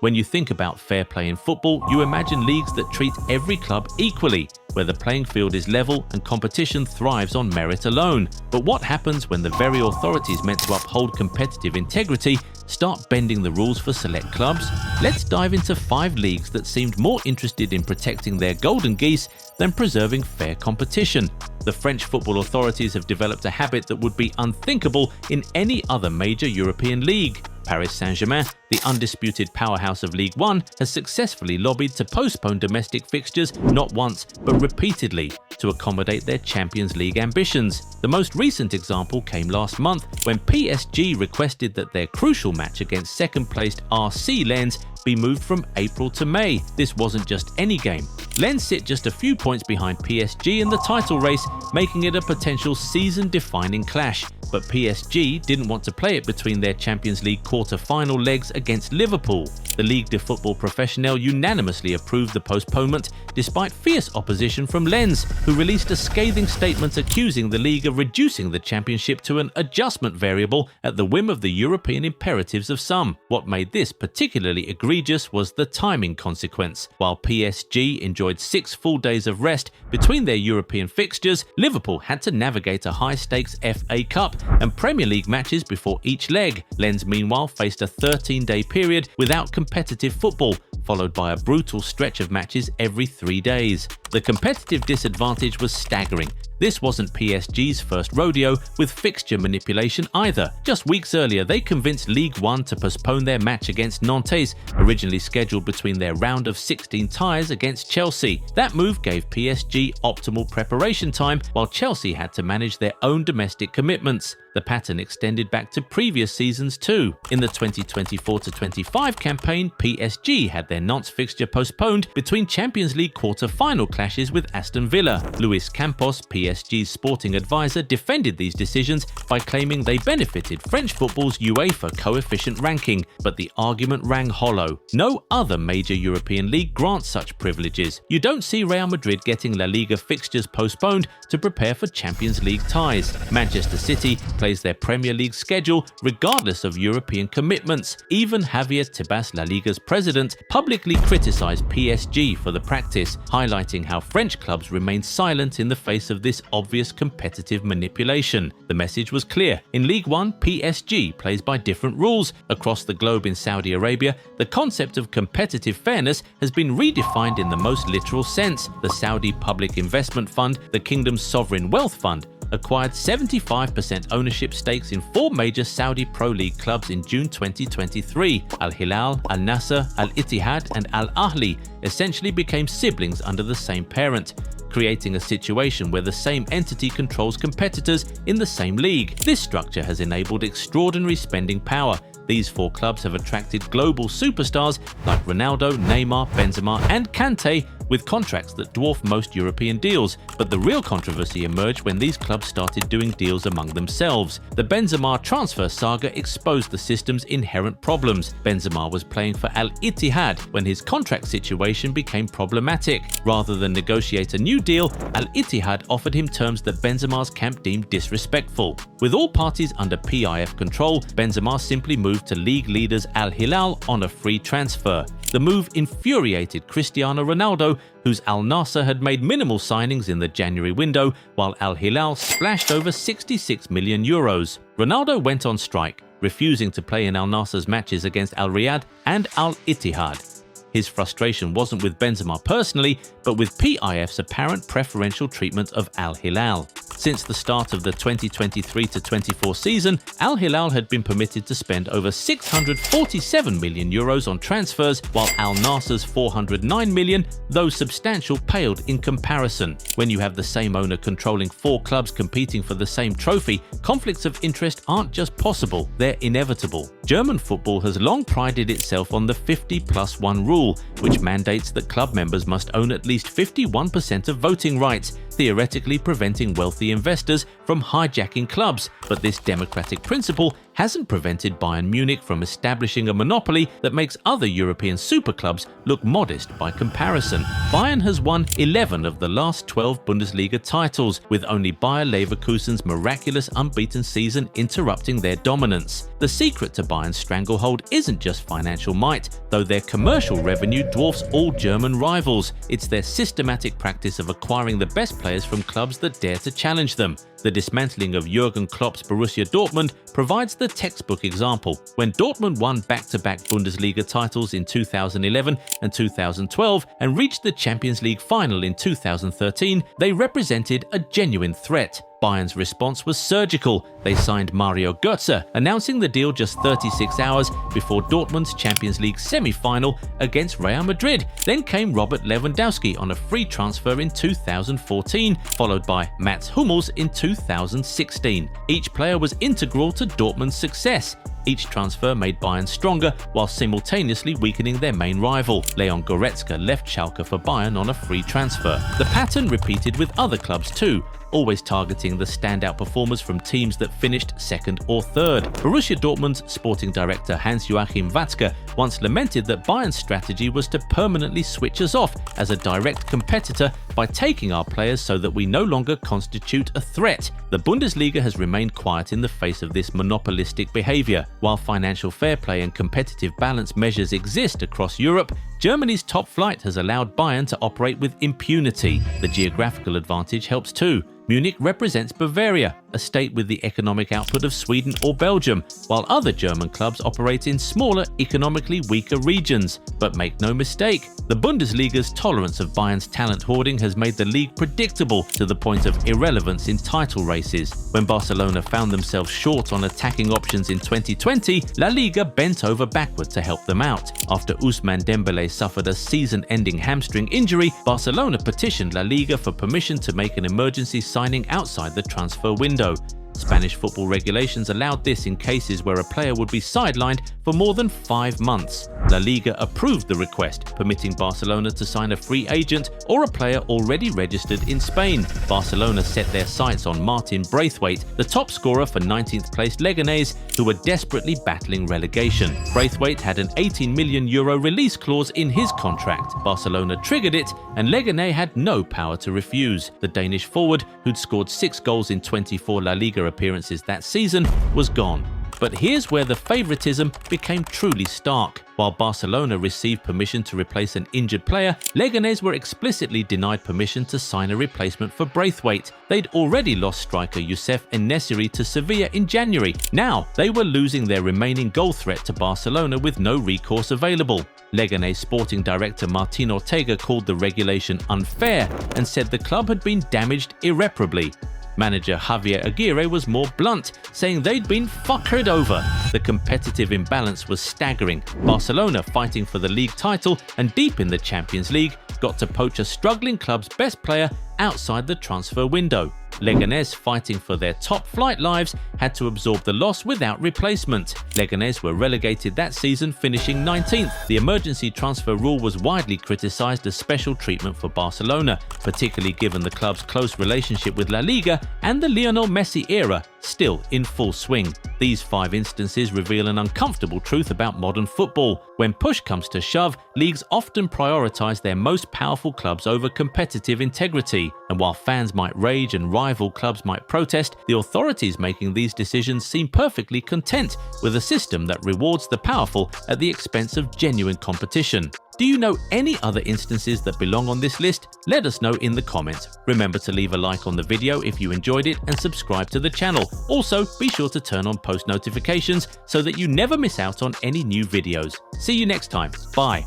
When you think about fair play in football, you imagine leagues that treat every club equally, where the playing field is level and competition thrives on merit alone. But what happens when the very authorities meant to uphold competitive integrity start bending the rules for select clubs? Let's dive into 5 leagues that seemed more interested in protecting their golden geese than preserving fair competition. The French football authorities have developed a habit that would be unthinkable in any other major European league. Paris Saint-Germain, the undisputed powerhouse of Ligue 1, has successfully lobbied to postpone domestic fixtures not once but repeatedly to accommodate their Champions League ambitions. The most recent example came last month when PSG requested that their crucial match against second-placed RC Lens be moved from April to May. This wasn't just any game. Lens sit just a few points behind PSG in the title race, making it a potential season-defining clash. But PSG didn't want to play it between their Champions League quarter-final legs against Liverpool. The Ligue de Football Professionnel unanimously approved the postponement, despite fierce opposition from Lens, who released a scathing statement accusing the league of reducing the championship to an adjustment variable at the whim of the European imperatives of some. What made this particularly egregious was the timing consequence. While PSG enjoyed 6 full days of rest between their European fixtures, Liverpool had to navigate a high-stakes FA Cup and Premier League matches before each leg. Lens meanwhile faced a 13-day period without competitive football, followed by a brutal stretch of matches every 3 days. The competitive disadvantage was staggering. This wasn't PSG's first rodeo with fixture manipulation either. Just weeks earlier, they convinced Ligue 1 to postpone their match against Nantes, originally scheduled between their round of 16 ties against Chelsea. That move gave PSG optimal preparation time, while Chelsea had to manage their own domestic commitments. The pattern extended back to previous seasons too. In the 2024-25 campaign, PSG had their Nantes fixture postponed between Champions League quarter-final clashes with Aston Villa. Luis Campos, PSG's sporting advisor, defended these decisions by claiming they benefited French football's UEFA coefficient ranking, but the argument rang hollow. No other major European league grants such privileges. You don't see Real Madrid getting La Liga fixtures postponed to prepare for Champions League ties. Manchester City plays their Premier League schedule regardless of European commitments. Even Javier Tebas, La Liga's president, publicly criticized PSG for the practice, highlighting how French clubs remain silent in the face of this obvious competitive manipulation. The message was clear. In Ligue 1, PSG plays by different rules. Across the globe in Saudi Arabia, the concept of competitive fairness has been redefined in the most literal sense. The Saudi Public Investment Fund, the kingdom's sovereign wealth fund, acquired 75% ownership stakes in 4 major Saudi Pro League clubs in June 2023. Al Hilal, Al Nasser, Al Ittihad and Al Ahli essentially became siblings under the same parent, creating a situation where the same entity controls competitors in the same league. This structure has enabled extraordinary spending power. These 4 clubs have attracted global superstars like Ronaldo, Neymar, Benzema and Kante, with contracts that dwarf most European deals. But the real controversy emerged when these clubs started doing deals among themselves. The Benzema transfer saga exposed the system's inherent problems. Benzema was playing for Al Ittihad when his contract situation became problematic. Rather than negotiate a new deal, Al Ittihad offered him terms that Benzema's camp deemed disrespectful. With all parties under PIF control, Benzema simply moved to league leaders Al Hilal on a free transfer. The move infuriated Cristiano Ronaldo, whose Al Nassr had made minimal signings in the January window, while Al Hilal splashed over €66 million. Ronaldo went on strike, refusing to play in Al Nassr's matches against Al Riyadh and Al Ittihad. His frustration wasn't with Benzema personally, but with PIF's apparent preferential treatment of Al Hilal. Since the start of the 2023-24 season, Al Hilal had been permitted to spend over €647 million on transfers, while Al Nassr's €409 million, though substantial, paled in comparison. When you have the same owner controlling 4 clubs competing for the same trophy, conflicts of interest aren't just possible, they're inevitable. German football has long prided itself on the 50+1 rule, which mandates that club members must own at least 51% of voting rights, theoretically preventing wealthy investors from hijacking clubs. But this democratic principle hasn't prevented Bayern Munich from establishing a monopoly that makes other European super clubs look modest by comparison. Bayern has won 11 of the last 12 Bundesliga titles, with only Bayer Leverkusen's miraculous unbeaten season interrupting their dominance. The secret to Bayern's stranglehold isn't just financial might, though their commercial revenue dwarfs all German rivals. It's their systematic practice of acquiring the best players from clubs that dare to challenge them. The dismantling of Jurgen Klopp's Borussia Dortmund provides the textbook example. When Dortmund won back-to-back Bundesliga titles in 2011 and 2012 and reached the Champions League final in 2013, they represented a genuine threat. Bayern's response was surgical. They signed Mario Götze, announcing the deal just 36 hours before Dortmund's Champions League semi-final against Real Madrid. Then came Robert Lewandowski on a free transfer in 2014, followed by Mats Hummels in 2016. Each player was integral to Dortmund's success. Each transfer made Bayern stronger while simultaneously weakening their main rival. Leon Goretzka left Schalke for Bayern on a free transfer. The pattern repeated with other clubs too, always targeting the standout performers from teams that finished second or third. Borussia Dortmund's sporting director Hans-Joachim Watzke once lamented that Bayern's strategy was to permanently switch us off as a direct competitor by taking our players so that we no longer constitute a threat. The Bundesliga has remained quiet in the face of this monopolistic behavior. While financial fair play and competitive balance measures exist across Europe, Germany's top flight has allowed Bayern to operate with impunity. The geographical advantage helps too. Munich represents Bavaria, a state with the economic output of Sweden or Belgium, while other German clubs operate in smaller, economically weaker regions. But make no mistake, the Bundesliga's tolerance of Bayern's talent hoarding has made the league predictable to the point of irrelevance in title races. When Barcelona found themselves short on attacking options in 2020, La Liga bent over backward to help them out. After Ousmane Dembélé suffered a season-ending hamstring injury, Barcelona petitioned La Liga for permission to make an emergency signing outside the transfer window. Spanish football regulations allowed this in cases where a player would be sidelined for more than 5 months. La Liga approved the request, permitting Barcelona to sign a free agent or a player already registered in Spain. Barcelona set their sights on Martin Braithwaite, the top scorer for 19th placed Leganés, who were desperately battling relegation. Braithwaite had an €18 million release clause in his contract. Barcelona triggered it, and Leganés had no power to refuse. The Danish forward, who'd scored 6 goals in 24 La Liga appearances that season, was gone. But here's where the favoritism became truly stark. While Barcelona received permission to replace an injured player, Leganés were explicitly denied permission to sign a replacement for Braithwaite. They'd already lost striker Youssef En-Nesyri to Sevilla in January. Now, they were losing their remaining goal threat to Barcelona with no recourse available. Leganés sporting director Martin Ortega called the regulation unfair and said the club had been damaged irreparably. Manager Javier Aguirre was more blunt, saying they'd been fuckered over. The competitive imbalance was staggering. Barcelona, fighting for the league title and deep in the Champions League, got to poach a struggling club's best player outside the transfer window. Leganés, fighting for their top flight lives, had to absorb the loss without replacement. Leganés were relegated that season, finishing 19th. The emergency transfer rule was widely criticised as special treatment for Barcelona, particularly given the club's close relationship with La Liga and the Lionel Messi era still in full swing. These 5 instances reveal an uncomfortable truth about modern football. When push comes to shove, leagues often prioritise their most powerful clubs over competitive integrity. And while fans might rage and rival clubs might protest, the authorities making these decisions seem perfectly content with a system that rewards the powerful at the expense of genuine competition. Do you know any other instances that belong on this list? Let us know in the comments. Remember to leave a like on the video if you enjoyed it and subscribe to the channel. Also, be sure to turn on post notifications so that you never miss out on any new videos. See you next time. Bye.